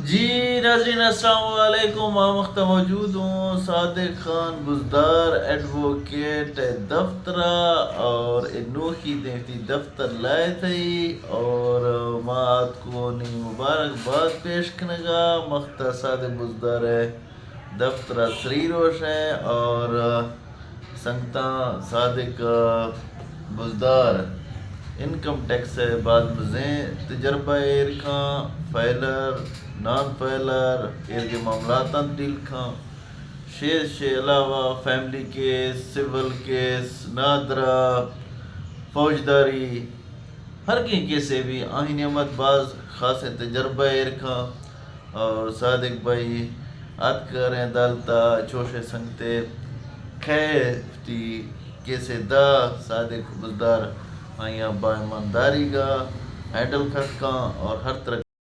جی ناظرین السلام علیکم، میں وقت موجود ہوں صادق خان بزدار ایڈوکیٹ دفتر اور انوکھی دیتی دفتر لائے تھی اور مات کو نی مبارکباد پیش کنگا مخت صادق بزدار دفتر سری روش ہے اور سنگتا صادق بزدار انکم ٹیکس ہے بعد مزیں تجربہ ایرکھاں فائلر نان فائلر ایر کے معاملات ڈیل کھاں شے علاوہ family case civil case Nadira فوجداری ہر کہیں کیسے بھی آہی نعمت باز خاص تجربہ ایرکھاں اور صادق بھائی آت کریں عدالتہ چوشے سنگتے خیفتی کیسے دا صادق بزدار آئیاں با ایمانداری گا ہینڈل کھٹ کاں اور ہر طرح